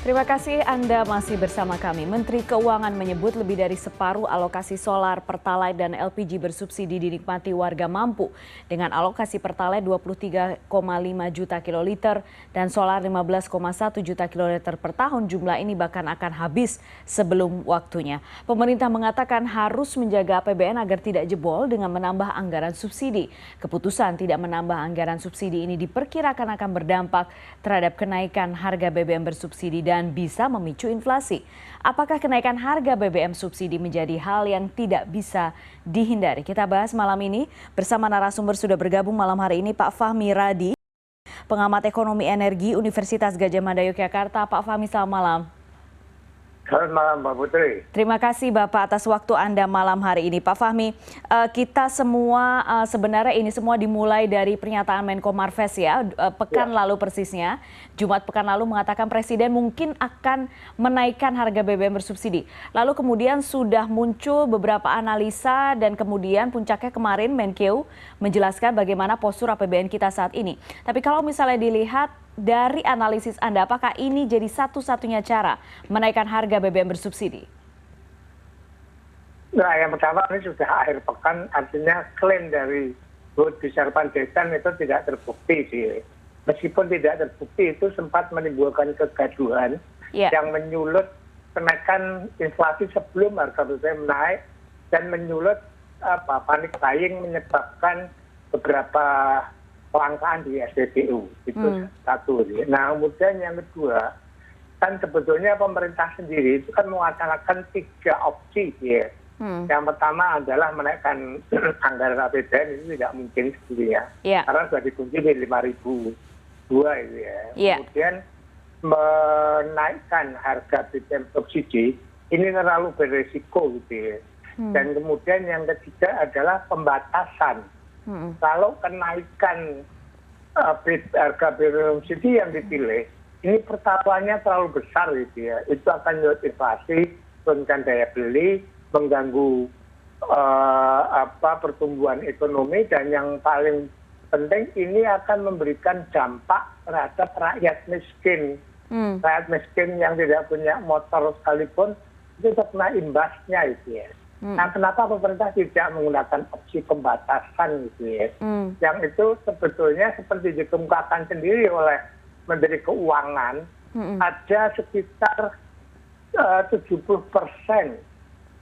Terima kasih Anda masih bersama kami. Menteri Keuangan menyebut lebih dari separuh alokasi solar, pertalite, dan LPG bersubsidi dinikmati warga mampu. Dengan alokasi pertalite 23,5 juta kiloliter dan solar 15,1 juta kiloliter per tahun, jumlah ini bahkan akan habis sebelum waktunya. Pemerintah mengatakan harus menjaga APBN agar tidak jebol dengan menambah anggaran subsidi. Keputusan tidak menambah anggaran subsidi ini diperkirakan akan berdampak terhadap kenaikan harga BBM bersubsidi dan bisa memicu inflasi. Apakah kenaikan harga BBM subsidi menjadi hal yang tidak bisa dihindari? Kita bahas malam ini bersama narasumber sudah bergabung malam hari ini Pak Fahmi Radi, pengamat ekonomi energi Universitas Gadjah Mada Yogyakarta. Pak Fahmi, selamat malam. Selamat malam Mbak Putri. Terima kasih Bapak atas waktu Anda malam hari ini. Pak Fahmi, kita semua sebenarnya ini semua dimulai dari pernyataan Menko Marves ya, pekan lalu persisnya. Jumat pekan lalu mengatakan Presiden mungkin akan menaikkan harga BBM bersubsidi. Lalu kemudian sudah muncul beberapa analisa dan kemudian puncaknya kemarin Menkeu menjelaskan bagaimana postur APBN kita saat ini. Tapi kalau misalnya dilihat dari analisis Anda, apakah ini jadi satu-satunya cara menaikkan harga BBM bersubsidi? Nah, yang pertama ini sudah akhir pekan, artinya klaim dari Luhut Binsar Panjaitan itu tidak terbukti sih. Meskipun tidak terbukti, itu sempat menimbulkan kegaduhan yang menyulut kenaikan inflasi sebelum harga BBM naik dan menyulut panik buying menyebabkan beberapa kelangkaan di SPBU. Itu satu. Nah, kemudian yang kedua, kan sebetulnya pemerintah sendiri itu kan mewacanakan 3 opsi ya. Yang pertama adalah menaikkan anggaran APBN, itu tidak mungkin sebetulnya. Karena sudah dikunci di 5.002 itu ya. Kemudian menaikkan harga BBM subsidi, ini terlalu beresiko gitu ya. Dan kemudian yang ketiga adalah pembatasan. Kalau kenaikan harga BBM subsidi yang dipilih, ini pertaruhannya terlalu besar gitu ya. Itu akan menyulut inflasi, menurunkan daya beli, mengganggu pertumbuhan ekonomi, dan yang paling penting ini akan memberikan dampak terhadap rakyat miskin. Rakyat miskin yang tidak punya motor sekalipun itu terkena imbasnya gitu ya. Nah, kenapa pemerintah tidak menggunakan opsi pembatasan gitu ya? Yang itu sebetulnya seperti dikemukakan sendiri oleh Menteri Keuangan, ada sekitar 70%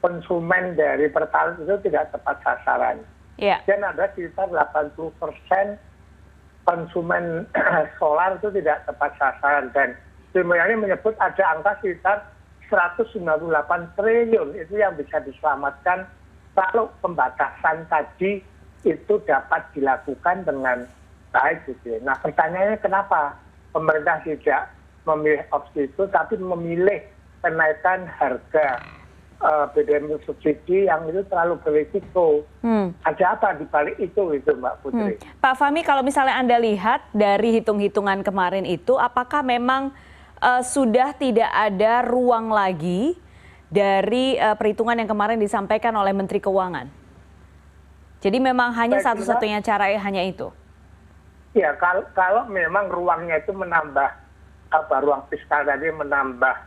konsumen dari pertalite itu tidak tepat sasaran. Dan ada sekitar 80% konsumen solar itu tidak tepat sasaran. Dan sebenarnya menyebut ada angka sekitar 198 triliun itu yang bisa diselamatkan kalau pembatasan tadi itu dapat dilakukan dengan baik gitu. Nah, pertanyaannya kenapa pemerintah tidak memilih opsi itu tapi memilih kenaikan harga BBM subsidi yang itu terlalu berisiko. Ada apa di balik itu Mbak Putri? Pak Fahmi, kalau misalnya Anda lihat dari hitung-hitungan kemarin itu, apakah memang sudah tidak ada ruang lagi dari perhitungan yang kemarin disampaikan oleh Menteri Keuangan? Jadi memang hanya satu-satunya cara hanya itu? Ya, kalau memang ruangnya itu menambah, ruang fiskal tadi menambah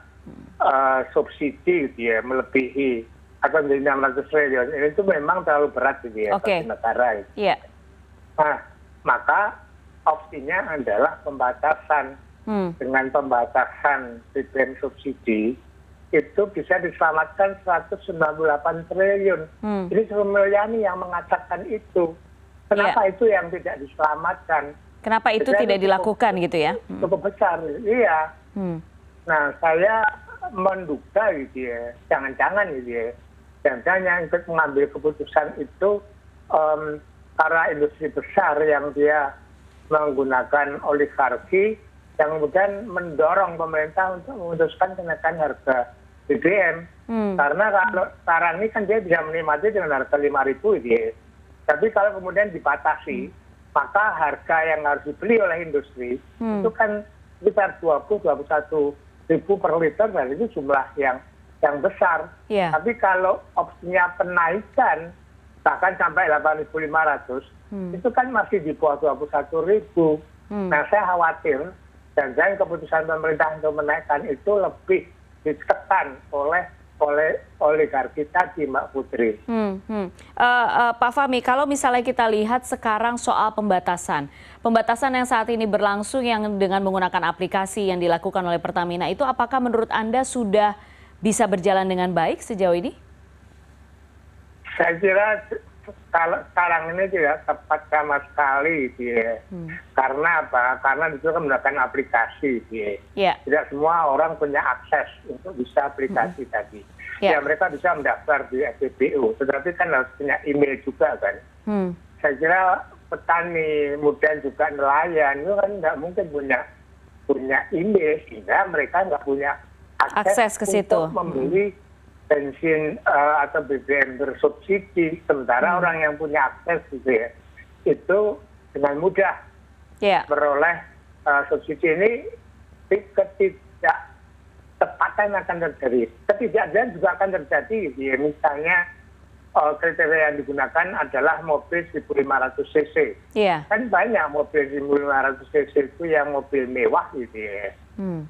subsidi gitu ya, melebihi atau menjadi 600 triliun, itu memang terlalu berat gitu ya bagi negara. Nah, maka opsinya adalah pembatasan. Dengan pembatasan BBM subsidi itu bisa diselamatkan 198 triliun. Ini Sri Mulyani yang mengatakan itu. Kenapa itu yang tidak diselamatkan? Kenapa itu tidak dilakukan gitu ya? Cukup besar, iya. Nah, saya menduga gitu ya, jangan-jangan gitu ya, jangan-jangan yang ikut mengambil keputusan itu para industri besar yang dia menggunakan oligarki, yang kemudian mendorong pemerintah untuk memutuskan kenaikan harga BBM. Karena kalau sekarang ini kan dia bisa menikmati dengan harga 5.000 gitu ya. Tapi kalau kemudian dibatasi, maka harga yang harus dibeli oleh industri itu kan sekitar 20-21 ribu per liter, dan itu jumlah yang besar. Tapi kalau opsinya penaikan bahkan sampai 8.500, itu kan masih di bawah 21.000. Nah, saya khawatir Dan keputusan pemerintah untuk menaikkan itu lebih ditekan oleh oligarki tadi, Mbak Putri. Pak Fahmi, kalau misalnya kita lihat sekarang soal pembatasan yang saat ini berlangsung yang dengan menggunakan aplikasi yang dilakukan oleh Pertamina itu, apakah menurut Anda sudah bisa berjalan dengan baik sejauh ini? Saya kira kalau sekarang ini tidak tepat sama sekali, ya. Karena apa? Karena itu kan menggunakan aplikasi, ya. Tidak semua orang punya akses untuk bisa aplikasi tadi. Ya, mereka bisa mendaftar di SPBU, tetapi kan harus punya email juga kan. Saya kira petani muda juga nelayan itu kan nggak mungkin punya email, sehingga mereka nggak punya akses ke situ untuk membeli bensin atau BBM bersubsidi. Sementara orang yang punya akses gitu ya, itu dengan mudah beroleh subsidi. Ini ketidaktepatan akan terjadi, ketidakadilan juga akan terjadi gitu ya. Misalnya kriteria yang digunakan adalah mobil 1.500 cc. Kan banyak mobil 1.500 cc itu yang mobil mewah gitu ya.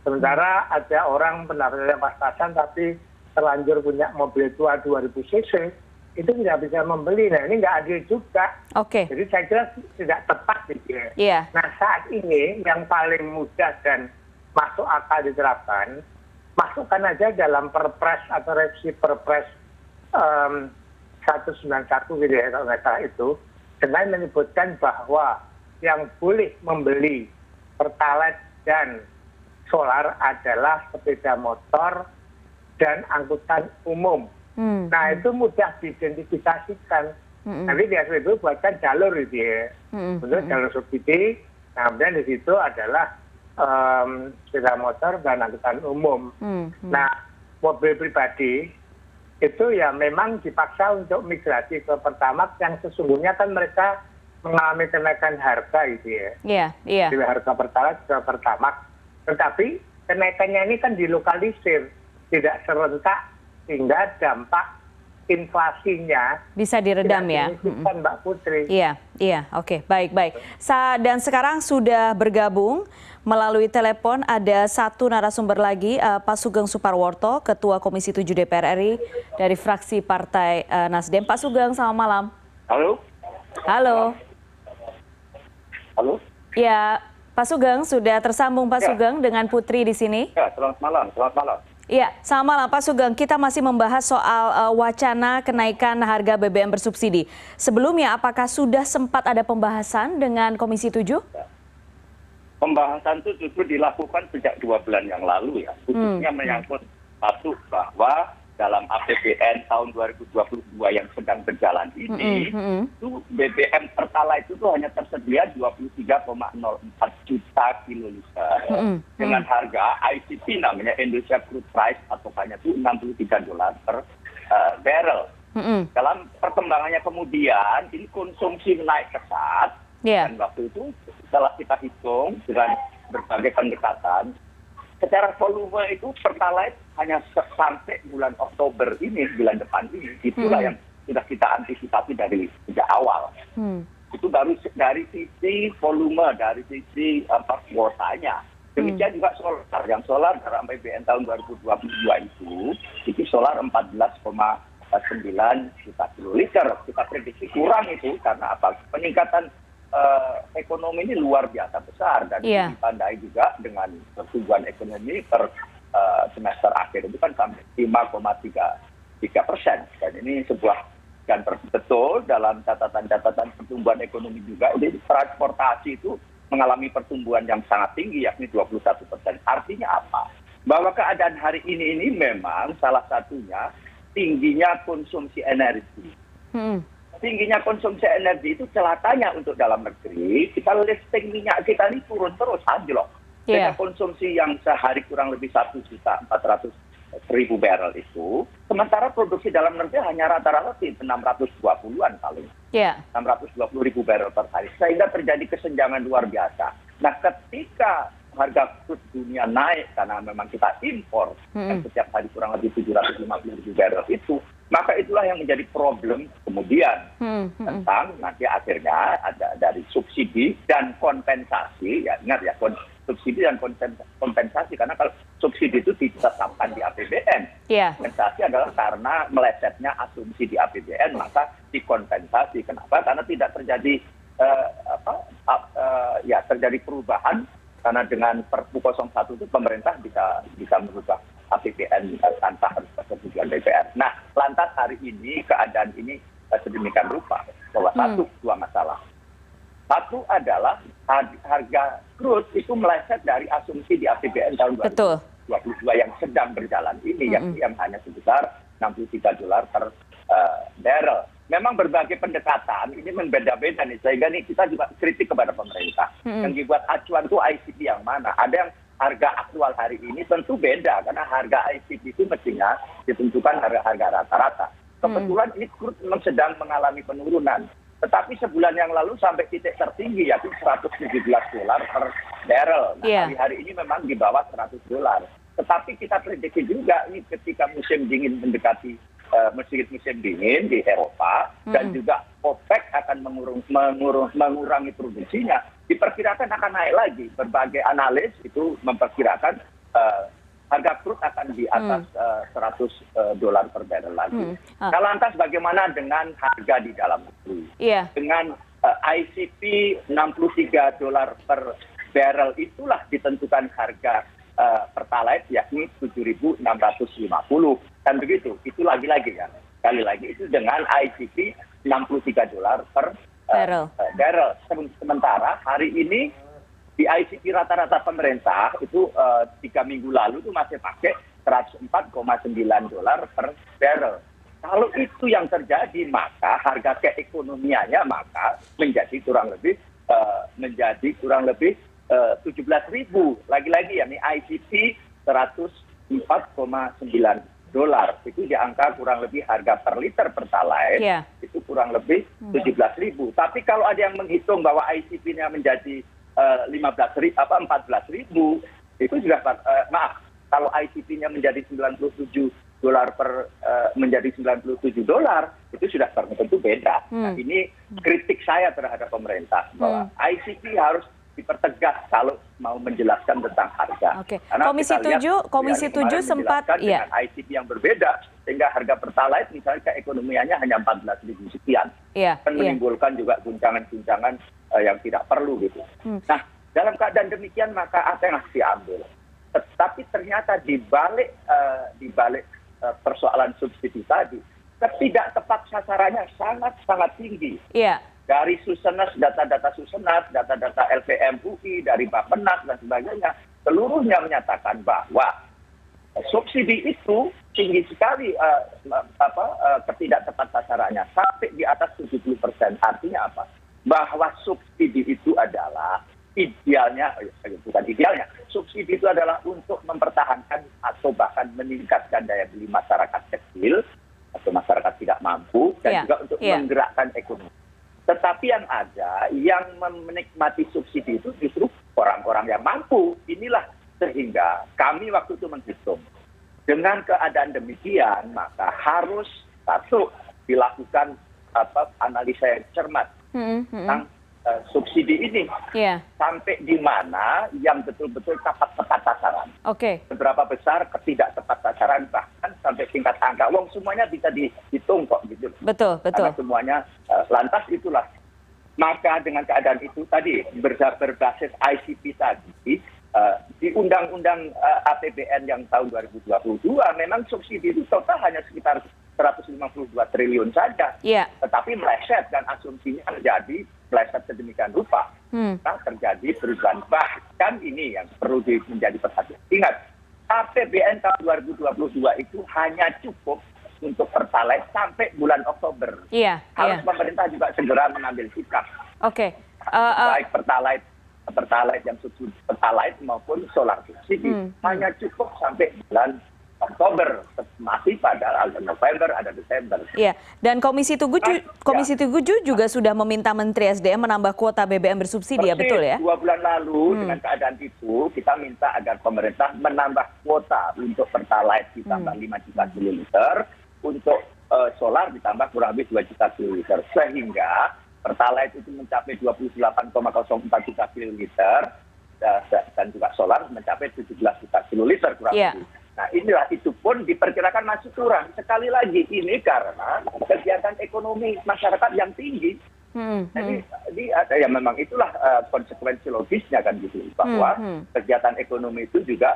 Sementara ada orang pendapatan pas-pasan tapi terlanjur punya mobil tua 2000 cc, itu tidak bisa membeli. Nah, ini nggak adil juga. Jadi saya kira tidak tepat gitu ya. Nah, saat ini yang paling mudah dan masuk akal diterapkan, masukkan aja dalam perpres atau revisi perpres 191 gitu ya, kalau nggak salah itu, dengan menyebutkan bahwa yang boleh membeli pertalite dan solar adalah sepeda motor dan angkutan umum. Nah, itu mudah diidentifikasikan. Nanti di SPBU buatkan jalur itu ya, untuk jalur subsidi. Nah, kemudian di situ adalah sepeda motor dan angkutan umum. Nah, mobil pribadi itu ya memang dipaksa untuk migrasi ke Pertamax, yang sesungguhnya kan mereka mengalami kenaikan harga gitu ya. Dari harga Pertalite ke Pertamax. Tetapi kenaikannya ini kan dilokalisir, tidak serentak, sehingga dampak inflasinya bisa diredam ya, Mbak Putri. Oke, baik. Dan sekarang sudah bergabung melalui telepon ada satu narasumber lagi, Pak Sugeng Suparworto, Ketua Komisi 7 DPR RI dari fraksi Partai Nasdem. Pak Sugeng, selamat malam. Halo. Ya, Pak Sugeng, sudah tersambung Pak Sugeng dengan Putri di sini. Ya, selamat malam. Iya, selamat malam Pak Sugeng. Kita masih membahas soal wacana kenaikan harga BBM bersubsidi. Sebelumnya, apakah sudah sempat ada pembahasan dengan Komisi 7? Pembahasan itu justru dilakukan sejak 2 bulan yang lalu ya. Khususnya menyangkut satu, bahwa dalam APBN tahun 2022 yang sedang berjalan ini, itu BBM Pertalite itu hanya tersedia 23,04 juta kiloliter dengan harga ICP, namanya Indonesia Crude Price, atau hanya itu $63 per barrel. Dalam perkembangannya kemudian, ini konsumsi naik pesat, dan waktu itu setelah kita hitung dengan berbagai pendekatan, secara volume itu Pertalite hanya sampai bulan Oktober ini, bulan depan ini, itulah yang sudah kita antisipasi dari sejak awal. Itu baru dari sisi volume, dari sisi kuotanya. Demikian juga solar. Yang solar dalam APBN tahun 2022 itu solar 14,9 juta kiloliter. Kita prediksi kurang itu karena apa? Peningkatan ekonomi ini luar biasa besar, dan ditandai juga dengan pertumbuhan ekonomi per semester akhir itu kan sampai 5,3%. Dan ini sebuah, dan betul dalam catatan pertumbuhan ekonomi juga, jadi transportasi itu mengalami pertumbuhan yang sangat tinggi, yakni 21%. Artinya apa? Bahwa keadaan hari ini memang salah satunya tingginya konsumsi energi. Tingginya konsumsi energi itu celakanya untuk dalam negeri. Kita listing minyak kita ini turun terus, anjlok. Dengan konsumsi yang sehari kurang lebih 1.400.000 barrel itu, sementara produksi dalam negeri hanya rata-rata 620-an paling. 620.000 barrel per hari. Sehingga terjadi kesenjangan luar biasa. Nah, ketika harga crude dunia naik karena memang kita impor yang setiap hari kurang lebih 750.000 barrel itu, maka itulah yang menjadi problem kemudian tentang nanti akhirnya ada dari subsidi dan kompensasi. Ya, ingat ya, subsidi dan kompensasi. Karena kalau subsidi itu ditetapkan di APBN, kompensasi adalah karena melesetnya asumsi di APBN, maka dikompensasi. Kenapa? Karena tidak terjadi terjadi perubahan, karena dengan Perpu 01 itu pemerintah bisa merubah APBN tanpa harus persetujuan DPR. Nah, lantas hari ini keadaan ini sedemikian rupa bahwa dua masalah. Satu adalah harga crude itu meleset dari asumsi di APBN tahun 2022 yang sedang berjalan ini, yang hanya sebesar $63 per barrel. Memang berbagai pendekatan ini membeda-beda nih, sehingga nih kita juga kritik kepada pemerintah. Yang dibuat acuan itu ICP yang mana? Ada yang harga aktual hari ini tentu beda, karena harga ICP itu mestinya ditentukan harga rata-rata. Kebetulan ini crude memang sedang mengalami penurunan. Tetapi sebulan yang lalu sampai titik tertinggi, yaitu $117 per barrel. Nah, hari ini memang di bawah $100. Tetapi kita prediksi juga ini ketika musim dingin mendekati musim dingin di Eropa, dan juga OPEC akan mengurangi produksinya, diperkirakan akan naik lagi. Berbagai analis itu memperkirakan harga crude akan di atas $100 per barrel lagi. Nah, lantas bagaimana dengan harga di dalam negeri? Dengan ICP $63 per barrel itulah ditentukan harga Pertalite, yakni 7.650, kan begitu. Itu lagi-lagi ya, sekali lagi itu dengan ICP $63 per barrel. Sementara hari ini di ICP rata-rata pemerintah itu 3 minggu lalu itu masih pakai $104,9 per barrel. Kalau itu yang terjadi, maka harga keekonomiannya maka menjadi kurang lebih 17.000. Lagi-lagi ya, ini ICP $104,9. Itu di angka kurang lebih harga per liter Pertalite itu kurang lebih 17.000. Tapi kalau ada yang menghitung bahwa ICP-nya menjadi 14.000 itu sudah kalau ICP-nya menjadi $97 menjadi $97 itu sudah tentu beda. Nah, ini kritik saya terhadap pemerintah bahwa ICP harus dipertegas kalau mau menjelaskan tentang harga. Karena Komisi 7 sempat dengan ICP yang berbeda, sehingga harga Pertalite misalnya keekonomiannya hanya 14.000 sekian. Kan menimbulkan juga guncangan-guncangan yang tidak perlu gitu. Nah, dalam keadaan demikian maka apa yang harus diambil? Tetapi ternyata di balik persoalan subsidi tadi, ketidak tepat sasarannya sangat tinggi. Dari Susenas, data-data Susenas, data-data LPM UI, dari Bappenas dan sebagainya, seluruhnya menyatakan bahwa subsidi itu tinggi sekali ketidak tepat sasarannya, sampai di atas 70%. Artinya apa? Bahwa subsidi itu adalah subsidi itu adalah untuk mempertahankan atau bahkan meningkatkan daya beli masyarakat kecil atau masyarakat tidak mampu, dan juga untuk menggerakkan ekonomi. Tetapi yang ada, yang menikmati subsidi itu justru orang-orang yang mampu. Inilah sehingga kami waktu itu menghitung. Dengan keadaan demikian, maka harus dilakukan analisa yang cermat tentang subsidi ini. Sampai di mana yang betul-betul tepat sasaran. Seberapa besar ketidak tepat sasaran, bahkan sampai tingkat angka. Semuanya bisa dihitung kok gitu. Betul. Karena semuanya lantas itulah. Maka dengan keadaan itu tadi berbasis ICP tadi, di Undang-Undang APBN yang tahun 2022 memang subsidi itu total hanya sekitar 152 triliun saja. Tetapi meleset dan asumsinya menjadi meleset sedemikian rupa. Nah, terjadi perubahan. Bahkan ini yang perlu menjadi perhatian. Ingat, APBN tahun 2022 itu hanya cukup untuk Pertalite sampai bulan Oktober. Harus pemerintah juga segera mengambil sikap. Baik Pertalite yang subsidi Pertalite maupun solar subsidi hanya cukup sampai bulan Oktober, masih pada ada November, ada Desember. Dan Komisi 7 juga sudah meminta Menteri SDM menambah kuota BBM bersubsidi, betul ya? 2 bulan lalu dengan keadaan itu kita minta agar pemerintah menambah kuota untuk Pertalite ditambah 5 juta kiloliter, untuk solar ditambah kurang lebih 2 juta kiloliter, sehingga Pertalite itu mencapai 28,04 juta kiloliter, dan juga solar mencapai 17 juta kiloliter kurang lebih. Nah inilah itu pun diperkirakan masih kurang. Sekali lagi ini karena kegiatan ekonomi masyarakat yang tinggi. Jadi ya memang itulah konsekuensi logisnya kan gitu bahwa kegiatan ekonomi itu juga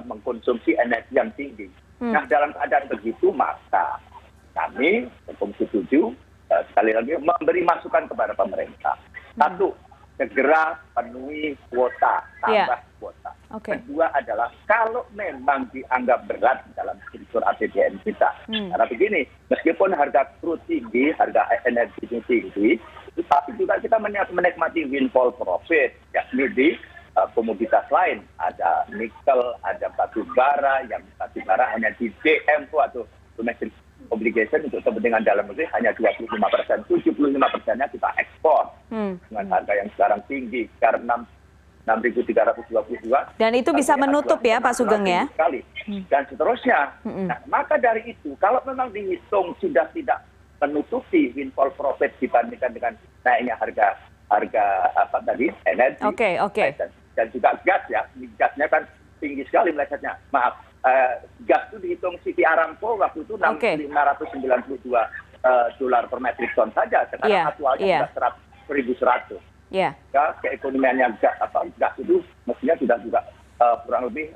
mengkonsumsi energi yang tinggi. Nah dalam keadaan begitu maka kami Komisi 7 sekali lagi memberi masukan kepada pemerintah. Satu, segera penuhi kuota, tambah kuota. Kedua adalah kalau memang dianggap berat dalam struktur APBN kita. Karena begini, meskipun harga crude tinggi, harga energi tinggi, tapi juga kita menikmati windfall profit, yakni di komoditas lain. Ada nikel, ada batu bara, yang batu bara hanya di DMO atau domestic obligation untuk kepentingan dalam negeri hanya 25%, 75%-nya kita ekspor dengan harga yang sekarang tinggi, sekarang 6.322. Dan itu bisa menutup ya Pak Sugeng ya? Dan seterusnya. Nah, maka dari itu, kalau memang dihitung sudah tidak menutupi windfall profit dibandingkan dengan naiknya harga energi, dan juga gas ya, gasnya kan tinggi sekali melesetnya. Maaf. Gas itu dihitung Siti Aramco waktu itu $592 per metrik ton saja. Sekarang aktualnya sudah 1.100. Keekonomiannya gas itu mestinya sudah juga kurang lebih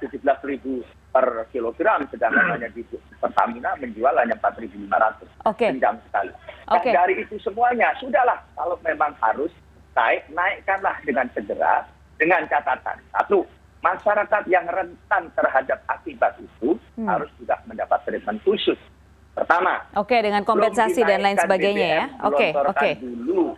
17.000 per kilogram, sedangkan hanya di Pertamina menjual hanya 4.500. Kencang sekali. Nah, dari itu semuanya sudahlah, kalau memang harus naikkanlah dengan segera, dengan catatan satu, masyarakat yang rentan terhadap akibat itu harus juga mendapat treatment khusus. Pertama, dengan kompensasi dan lain sebagainya ya. Dulu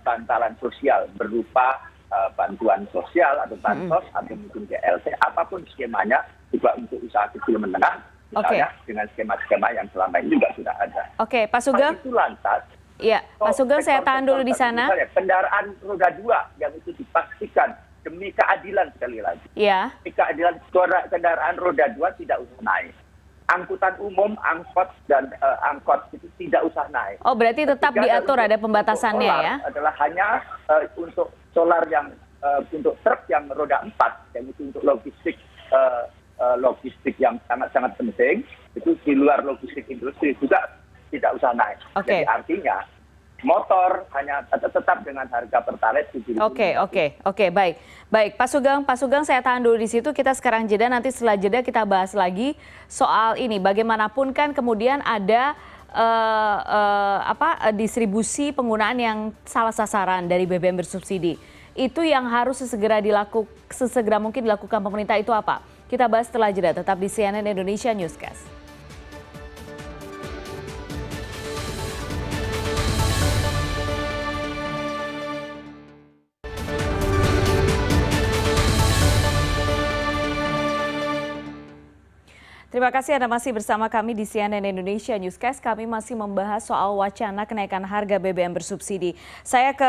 bantalan sosial berupa bantuan sosial atau bansos atau mungkin BLT, apapun skemanya juga untuk usaha kecil menengah, misalnya dengan skema-skema yang selama ini juga sudah ada. Pak Sugeng. Itu lantas. Iya, Pak Sugeng saya tahan dulu di sana. Kendaraan roda 2 yang itu dipastikan demi keadilan sekali lagi. Demi keadilan kendaraan roda 2 tidak usah naik. Angkutan umum, angkot dan angkot itu tidak usah naik. Berarti tetap diatur ada pembatasannya ya? Adalah hanya untuk solar yang untuk truk yang roda 4, yang itu untuk logistik yang sangat-sangat penting, itu di luar logistik industri juga tidak usah naik. Jadi artinya motor hanya tetap dengan harga pertalite. Baik. Pak Sugeng saya tahan dulu di situ. Kita sekarang jeda, nanti setelah jeda kita bahas lagi soal ini. Bagaimanapun kan kemudian ada distribusi penggunaan yang salah sasaran dari BBM bersubsidi. Itu yang harus sesegera mungkin dilakukan pemerintah itu apa? Kita bahas setelah jeda. Tetap di CNN Indonesia Newscast. Terima kasih Anda masih bersama kami di CNN Indonesia Newscast. Kami masih membahas soal wacana kenaikan harga BBM bersubsidi. Saya ke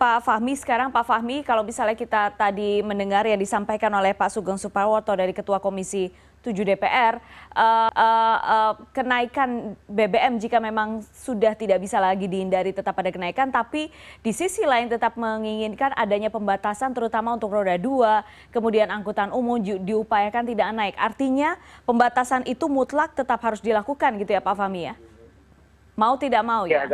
Pak Fahmi sekarang. Pak Fahmi, kalau misalnya kita tadi mendengar yang disampaikan oleh Pak Sugeng Suparwoto dari Ketua Komisi 7 DPR, kenaikan BBM jika memang sudah tidak bisa lagi dihindari tetap ada kenaikan, tapi di sisi lain tetap menginginkan adanya pembatasan terutama untuk roda 2, kemudian angkutan umum diupayakan tidak naik. Artinya pembatasan itu mutlak tetap harus dilakukan gitu ya Pak Fahmi ya? Mau tidak mau ya?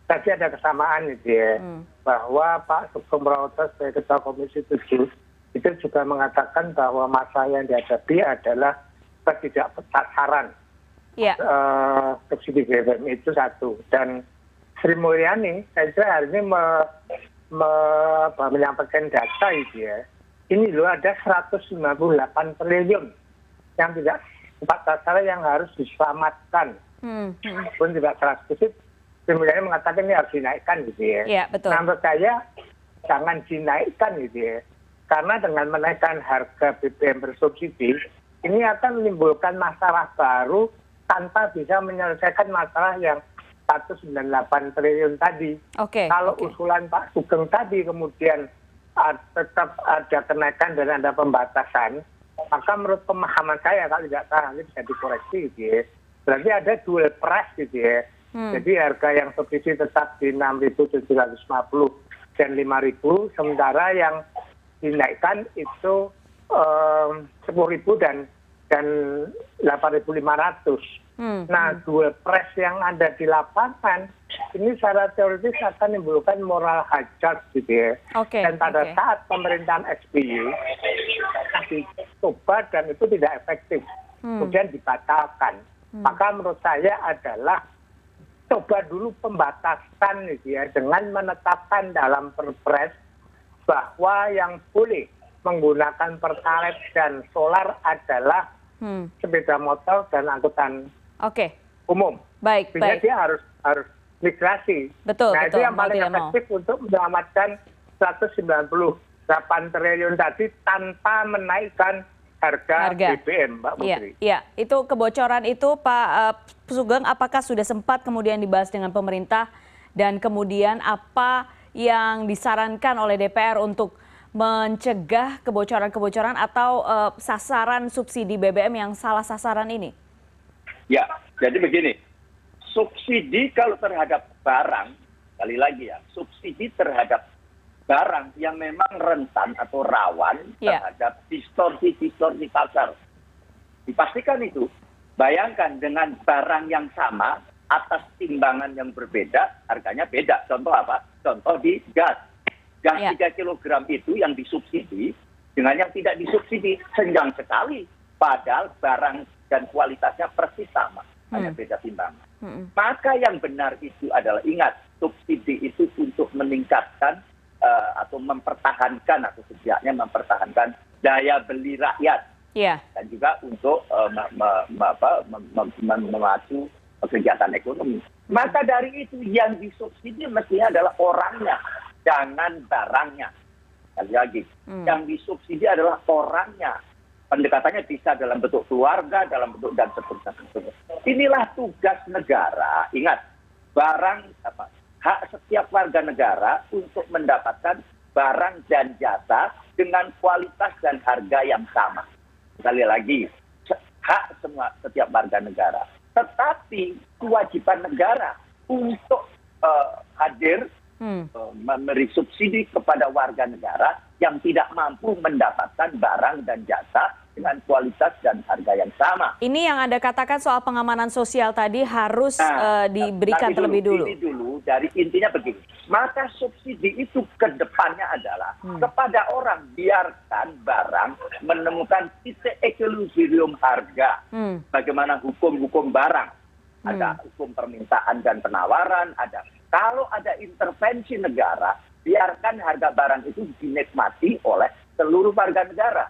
Tadi ada kesamaan gitu ya, bahwa Pak Sugeng Suparwoto sebagai Ketua Komisi 7 itu juga mengatakan bahwa masalah yang dihadapi adalah ketidaksasaran subsidi BBM itu satu. Dan Sri Mulyani saya kira hari ini menyampaikan data itu ya. Ini loh ada 198 triliun yang tidak tepat sasaran yang harus diselamatkan. Pun tidak 100%. Sri Mulyani mengatakan ini harus dinaikkan gitu ya. Iya, betul. Nah, menurut saya jangan dinaikkan gitu ya. Karena dengan menaikkan harga BBM bersubsidi, ini akan menimbulkan masalah baru tanpa bisa menyelesaikan masalah yang 198 triliun tadi. Kalau usulan Pak Sugeng tadi kemudian tetap ada kenaikan dan ada pembatasan, maka menurut pemahaman saya kalau tidak salah ini bisa dikoreksi gitu ya. Berarti ada dual price gitu ya. Jadi harga yang subsidi tetap di 6.750 dan 5.000, sementara yang dinaikkan itu 10.000 dan 8.500. Nah, dual price yang ada di lapangan ini secara teoritis akan menimbulkan moral hazard gitu ya. Dan pada saat pemerintahan SBY dicoba dan itu tidak efektif, kemudian dibatalkan. Maka menurut saya adalah coba dulu pembatasan gitu ya, dengan menetapkan dalam Perpres bahwa yang boleh menggunakan pertalite dan solar adalah sepeda motor dan angkutan umum. Sehingga dia harus migrasi. Nah, itu yang paling efektif untuk menyelamatkan 198 triliun tadi tanpa menaikkan harga BBM, Mbak Putri. Iya, itu kebocoran itu Pak Sugeng, apakah sudah sempat kemudian dibahas dengan pemerintah dan kemudian apa yang disarankan oleh DPR untuk mencegah kebocoran-kebocoran atau sasaran subsidi BBM yang salah sasaran ini? Ya, jadi begini, subsidi kalau terhadap barang, sekali lagi ya, subsidi terhadap barang yang memang rentan atau rawan terhadap distorsi pasar. Dipastikan itu, bayangkan dengan barang yang sama, atas timbangan yang berbeda, harganya beda. Contoh apa? Contoh di gas. Gas 3 kg itu yang disubsidi dengan yang tidak disubsidi senjang sekali. Padahal barang dan kualitasnya persis sama, hanya beda timbangan. Maka yang benar itu adalah, ingat, subsidi itu untuk meningkatkan atau mempertahankan atau setidaknya mempertahankan daya beli rakyat. Dan juga untuk memacu kegiatan ekonomi. Maka dari itu yang disubsidi mestinya adalah orangnya, jangan barangnya. Sekali lagi, yang disubsidi adalah orangnya. Pendekatannya bisa dalam bentuk keluarga, dalam bentuk dan seterusnya. Inilah tugas negara. Ingat, hak setiap warga negara untuk mendapatkan barang dan jasa dengan kualitas dan harga yang sama. Sekali lagi, hak setiap warga negara. Tetapi kewajiban negara untuk hadir memberi subsidi kepada warga negara yang tidak mampu mendapatkan barang dan jasa dengan kualitas dan harga yang sama. Ini yang Anda katakan soal pengamanan sosial tadi harus diberikan terlebih dulu. Ini dulu, dari intinya begini. Maka subsidi itu ke depannya adalah kepada orang, biarkan barang menemukan titik equilibrium harga. Bagaimana hukum barang. Ada hukum permintaan dan penawaran, ada. Kalau ada intervensi negara, biarkan harga barang itu dinikmati oleh seluruh warga negara.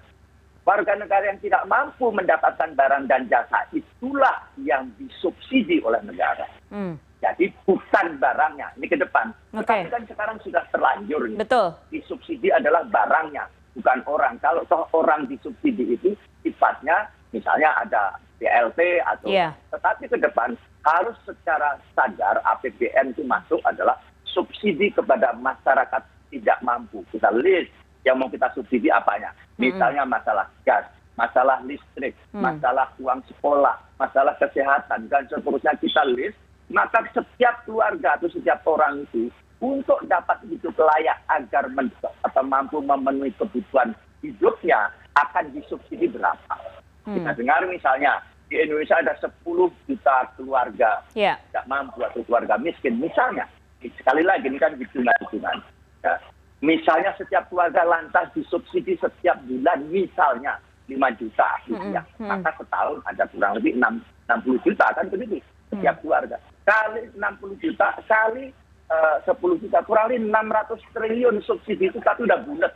Warga negara yang tidak mampu mendapatkan barang dan jasa itulah yang disubsidi oleh negara. Jadi bukan barangnya, ini ke depan. Tetapi kan sekarang sudah terlanjur. Betul. Disubsidi adalah barangnya, bukan orang. Kalau orang disubsidi itu sifatnya misalnya ada BLT atau tetapi ke depan harus secara sadar APBN itu masuk adalah subsidi kepada masyarakat tidak mampu. Kita list yang mau kita subsidi apanya. Misalnya masalah gas, masalah listrik, masalah uang sekolah, masalah kesehatan dan seterusnya kita list. Maka setiap keluarga atau setiap orang itu untuk dapat hidup layak agar mampu memenuhi kebutuhan hidupnya akan disubsidi berapa. Kita dengar misalnya di Indonesia ada 10 juta keluarga tidak mampu atau keluarga miskin. Misalnya, sekali lagi ini kan hitungan-hitungan. Ya. Misalnya setiap keluarga lantas disubsidi setiap bulan misalnya 5 juta rupiah. Maka setahun ada kurang lebih 60 juta kan begitu setiap keluarga. Kali 60 juta, kali 10 juta, kurang lebih 600 triliun subsidi itu tapi udah bulat.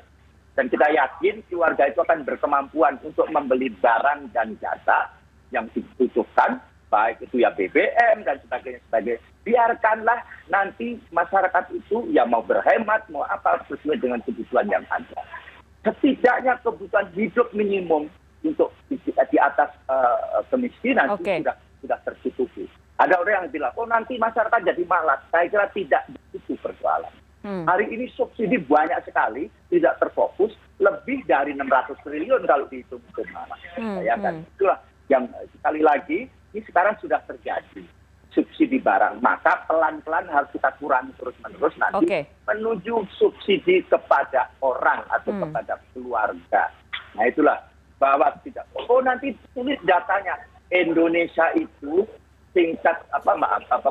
Dan kita yakin keluarga itu akan berkemampuan untuk membeli barang dan jasa yang dibutuhkan, baik itu ya BBM dan sebagainya. Biarkanlah nanti masyarakat itu yang mau berhemat, mau apa sesuai dengan kebutuhan yang ada. Setidaknya kebutuhan hidup minimum untuk di atas kemiskinan itu sudah tercukupi. Ada orang yang bilang, oh nanti masyarakat jadi malas. Saya kira tidak itu persoalan. Hari ini subsidi banyak sekali, tidak terfokus, lebih dari 600 triliun kalau dihitung kemana. Itulah yang sekali lagi, ini sekarang sudah terjadi. subsidi barang, maka pelan-pelan harus kita kurangi terus-menerus nanti menuju subsidi kepada orang atau kepada keluarga. Nah itulah bahwa tidak. Oh nanti tulis datanya Indonesia itu tingkat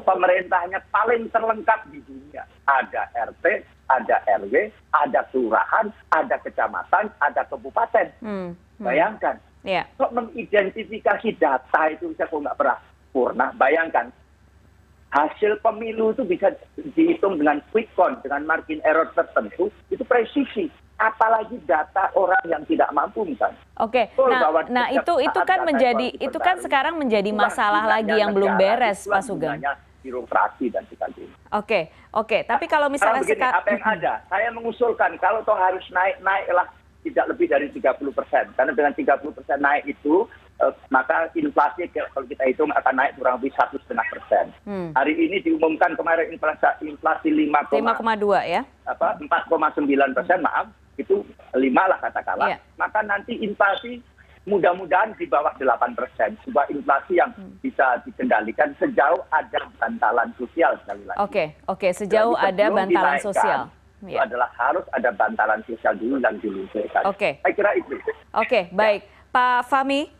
pemerintahnya paling terlengkap di dunia. Ada RT, ada RW, ada kelurahan, ada kecamatan, ada kabupaten. Bayangkan, kok mengidentifikasi data itu bisa kok nggak pernah sempurna. Bayangkan. Hasil pemilu itu bisa dihitung dengan quick count, dengan margin error tertentu, itu presisi. Apalagi data orang yang tidak mampu misalnya. Oke, nah itu kan menjadi itu kan sekarang menjadi masalah lagi yang belum beres, Pak Sugeng. Birokrasi dan sebagainya. Oke. Tapi kalau misalnya sekarang apa yang ada? Saya mengusulkan kalau toh harus naiklah tidak lebih dari 30%. Karena dengan 30% naik itu maka inflasi kalau kita hitung akan naik kurang lebih 1,5%. Hari ini diumumkan kemarin inflasi 5,2 ya? 4,9%, maaf, itu 5 lah katakanlah. Maka nanti inflasi mudah-mudahan di bawah 8%. Sebuah inflasi yang bisa dikendalikan sejauh ada bantalan sosial sekali lagi. Oke, sejauh ada bantalan sosial. Itu adalah harus ada bantalan sosial dulu dan diluncurkan. Saya kira itu. Oke, baik. Pak Fahmi.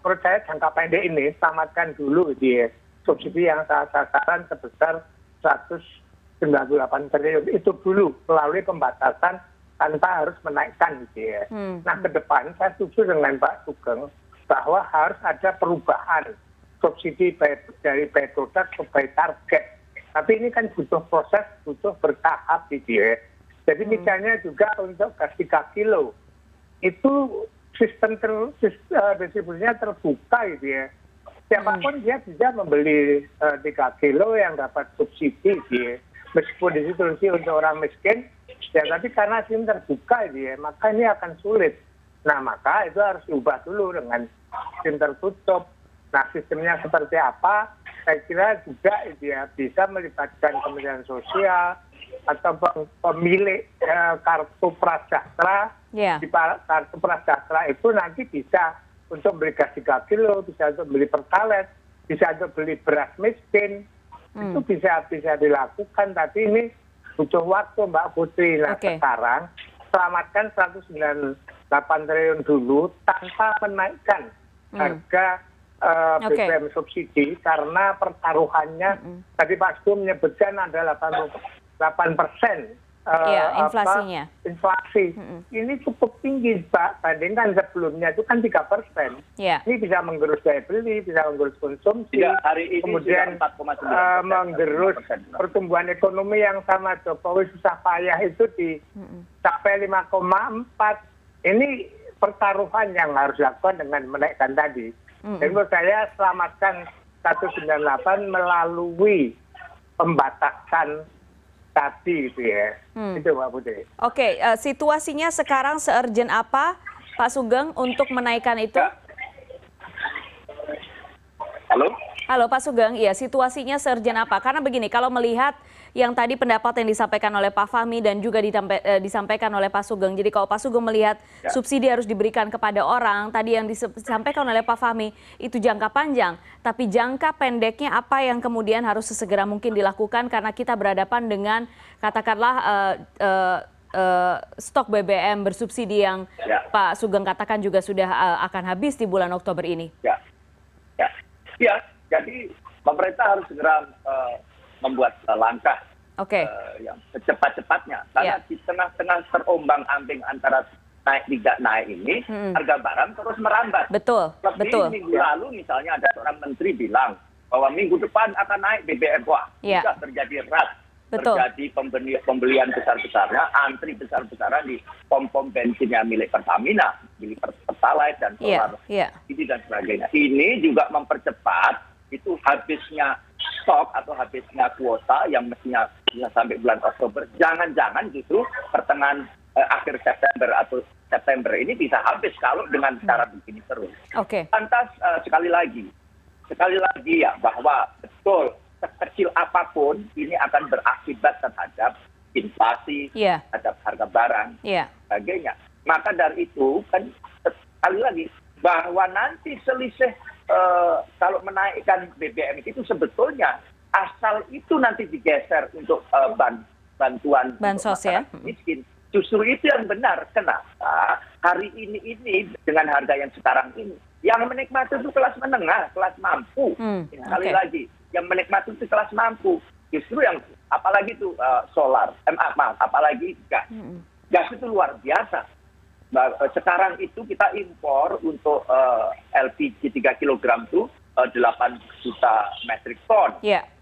Menurut saya jangka pendek ini tamatkan dulu di subsidi yang sasaran sebesar 198 triliun itu dulu melalui pembatasan tanpa harus menaikkan gitu ya. Nah ke depan saya setuju dengan Pak Sugeng bahwa harus ada perubahan subsidi dari by product ke by target. Tapi ini kan butuh proses, butuh bertahap gitu ya. Jadi misalnya juga untuk gas 3 kilo itu sistem distribusinya terbuka gitu ya. Siapapun dia bisa membeli 3 kilo yang dapat subsidi gitu ya. Meskipun distribusi untuk orang miskin, ya tapi karena sistem terbuka gitu ya, maka ini akan sulit. Nah maka itu harus diubah dulu dengan sistem tertutup. Nah sistemnya seperti apa? Saya kira juga ya, bisa melibatkan Kementerian Sosial atau pemilik kartu prasejahtera. Di kartu prasejahtera itu nanti bisa untuk beli gas 3 kilo, bisa untuk beli pertalite, bisa untuk beli beras miskin. Itu bisa dilakukan, tapi ini butuh waktu Mbak Putri. Nah sekarang selamatkan 198 triliun dulu tanpa menaikkan harga BBM subsidi, karena pertaruhannya tadi Pak Sugeng menyebutkan ada 8% inflasinya. Inflasi ini cukup tinggi Pak, bandingkan sebelumnya itu kan 3%. Ini bisa menggerus daya beli, bisa menggerus konsumsi, hari ini kemudian menggerus pertumbuhan ekonomi yang sama Jokowi susah payah itu dicapai 5,4. Ini pertaruhan yang harus dilakukan dengan menaikkan tadi. Jadi menurut saya selamatkan 198 melalui pembatasan tadi gitu ya. Itu Mbak Putri. Oke, situasinya sekarang se-urgent apa Pak Sugeng untuk menaikkan itu? Halo Pak Sugeng, iya situasinya se-urgent apa? Karena begini, kalau melihat yang tadi pendapat yang disampaikan oleh Pak Fahmi dan juga disampaikan oleh Pak Sugeng. Jadi kalau Pak Sugeng melihat subsidi harus diberikan kepada orang, tadi yang disampaikan oleh Pak Fahmi itu jangka panjang. Tapi jangka pendeknya apa yang kemudian harus sesegera mungkin dilakukan karena kita berhadapan dengan katakanlah stok BBM bersubsidi yang Pak Sugeng katakan juga sudah akan habis di bulan Oktober ini. Jadi pemerintah harus segera membuat langkah yang secepat-cepatnya. Karena di tengah-tengah terombang-ambing antara naik tidak naik ini, harga barang terus merambat. Betul. Minggu lalu misalnya ada seorang menteri bilang bahwa minggu depan akan naik BBM. Wah, bisa terjadi rush. Terjadi pembelian besar-besarnya, antri besar-besaran di pom-pom bensinnya milik Pertamina, milik Pertalite dan Solar ini dan sebagainya. Ini juga mempercepat itu habisnya stok atau habisnya kuota yang mestinya bisa sampai bulan Oktober. Jangan-jangan justru pertengahan akhir September atau September ini bisa habis kalau dengan cara begini terus. Lantas sekali lagi ya bahwa betul sekecil apapun ini akan berakibat terhadap inflasi, terhadap harga barang, sebagainya. Maka dari itu kan sekali lagi bahwa nanti selisih kalau menaikkan BBM itu sebetulnya asal itu nanti digeser untuk bantuan Bansos untuk ya. masyarakat miskin. Justru itu yang benar. Kenapa hari ini dengan harga yang sekarang ini, yang menikmati itu kelas menengah, kelas mampu. Sekali lagi, yang menikmati itu kelas mampu. Justru yang apalagi itu solar, apalagi gas. Gas itu luar biasa. Sekarang itu kita impor untuk LPG 3 kg itu 8 juta metrik ton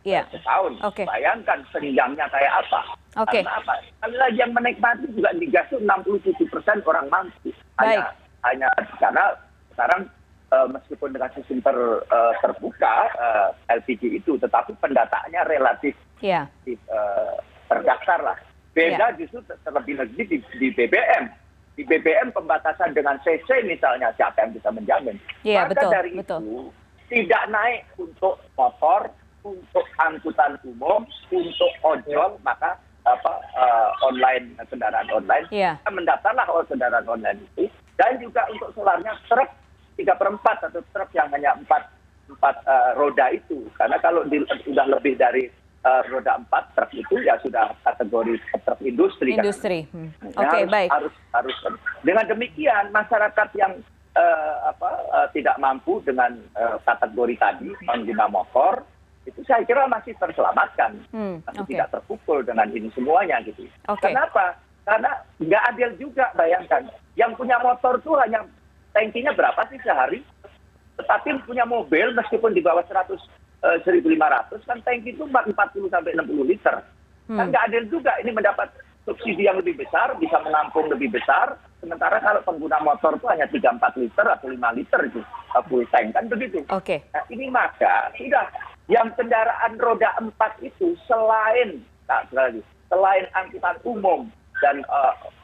setahun. Bayangkan senjangnya kayak apa. Karena apa? Sekali lagi yang menikmati juga di gas itu 67% orang mampu. Hanya karena sekarang meskipun dengan sistem terbuka LPG itu, tetapi pendataannya relatif terdaftar lah. Beda justru terlebih-lebih di BBM. Di BBM pembatasan dengan CC misalnya, siapa yang bisa menjamin? Maka dari itu tidak naik untuk motor, untuk angkutan umum, untuk ojol, maka online, kendaraan online, mendaftarlah kendaraan online itu. Dan juga untuk solarnya truk 3/4 atau truk yang hanya 4 roda itu. Karena kalau sudah lebih dari roda 4 truk itu ya sudah kategori truk industri. Baik. Harus. Dengan demikian masyarakat yang tidak mampu dengan kategori tadi pengguna motor itu saya kira masih terselamatkan, masih tidak terpukul dengan ini semuanya gitu. Kenapa? Karena nggak adil juga, bayangkan yang punya motor tuh hanya tankinya berapa sih sehari, tetapi punya mobil meskipun di bawah 1.500 kan tanki itu 40 sampai 60 liter. Kan nggak adil juga, ini mendapat subsidi yang lebih besar, bisa menampung lebih besar, sementara kalau pengguna motor itu hanya 3-4 liter atau 5 liter itu full tank, kan begitu. Nah, ini maka sudah yang kendaraan roda 4 itu selain angkutan umum dan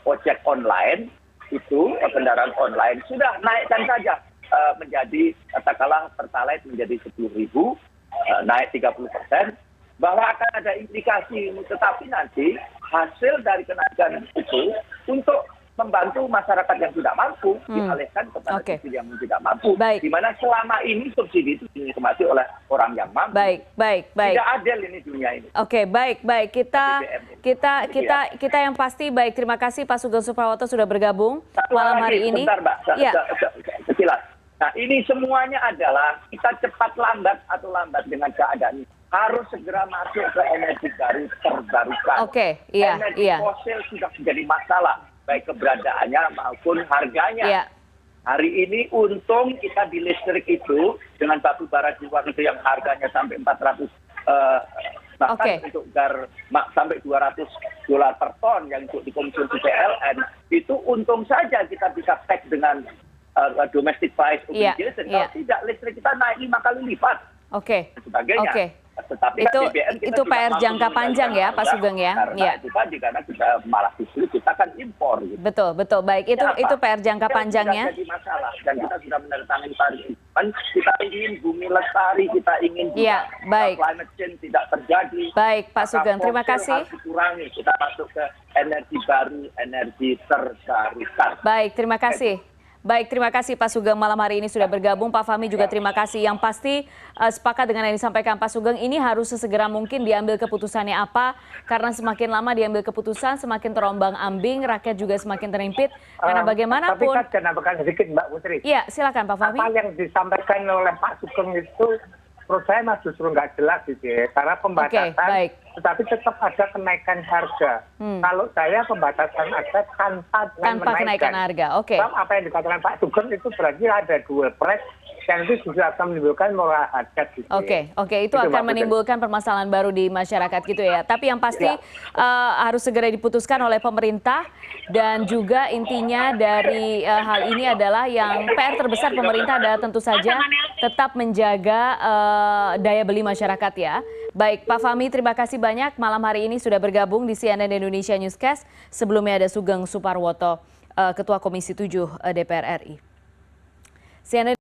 ojek online itu, kendaraan online sudah naikkan saja menjadi katakanlah pertalite menjadi 10.000, naik 30%, bahwa akan ada implikasi, tetapi nanti hasil dari kenaikan itu untuk membantu masyarakat yang tidak mampu dialihkan kepada subsidi yang tidak mampu. Di mana selama ini subsidi itu dinikmati oleh orang yang mampu. Baik. Tidak adil ini dunia ini. Baik. Kita yang pasti baik. Terima kasih Pak Sugeng Suprawoto sudah bergabung malam hari ini. Sebentar, Mbak. Sekilas. Nah, ini semuanya adalah kita cepat lambat dengan keadaan ini. Harus segera masuk ke energi baru terbarukan. Energi fosil sudah menjadi masalah, baik keberadaannya maupun harganya. Hari ini untung kita di listrik itu dengan batu bara di luar itu yang harganya sampai 400 bahkan untuk sampai $200 per ton yang untuk dikonsumsi PLN itu untung saja kita bisa tag dengan domestic price obligation. Kalau tidak, listrik kita naik 5 kali lipat. Sebagainya. Tetapi itu PR jangka panjang ya Pak Sugeng ya. Itu tadi karena kita malah justru kita kan impor. Gitu. Betul. Baik, itu PR jangka panjangnya. Jadi masalah dan kita sudah menandatangani Paris. Kita ingin bumi lestari, kita ingin climate change tidak terjadi. Baik, Pak Sugeng, terima kasih. Harus dikurangi, kita masuk ke energi baru, energi terbarukan. Baik, terima kasih. Terima kasih Pak Sugeng malam hari ini sudah bergabung. Pak Fahmi juga terima kasih. Yang pasti sepakat dengan yang disampaikan Pak Sugeng, ini harus sesegera mungkin diambil keputusannya apa. Karena semakin lama diambil keputusan, semakin terombang-ambing, rakyat juga semakin terimpit. Karena bagaimanapun... Tapi saya nambahkan sedikit Mbak Putri. Iya, silakan Pak Fahmi. Apa yang disampaikan oleh Pak Sugeng itu menurut saya justru nggak jelas gitu ya. Karena pembatasan, tetapi tetap ada kenaikan harga. Kalau saya pembatasan ada tanpa kenaikan harga. Apa yang dikatakan Pak Sugeng itu berarti ada dual price yang itu juga akan menimbulkan moral hazard gitu. Itu akan menimbulkan permasalahan baru di masyarakat gitu ya. Tapi yang pasti harus segera diputuskan oleh pemerintah dan juga intinya dari hal ini adalah yang PR terbesar pemerintah adalah tentu saja tetap menjaga daya beli masyarakat ya. Baik, Pak Fahmi terima kasih banyak malam hari ini sudah bergabung di CNN Indonesia Newscast. Sebelumnya ada Sugeng Suparwoto, Ketua Komisi 7 DPR RI. CNN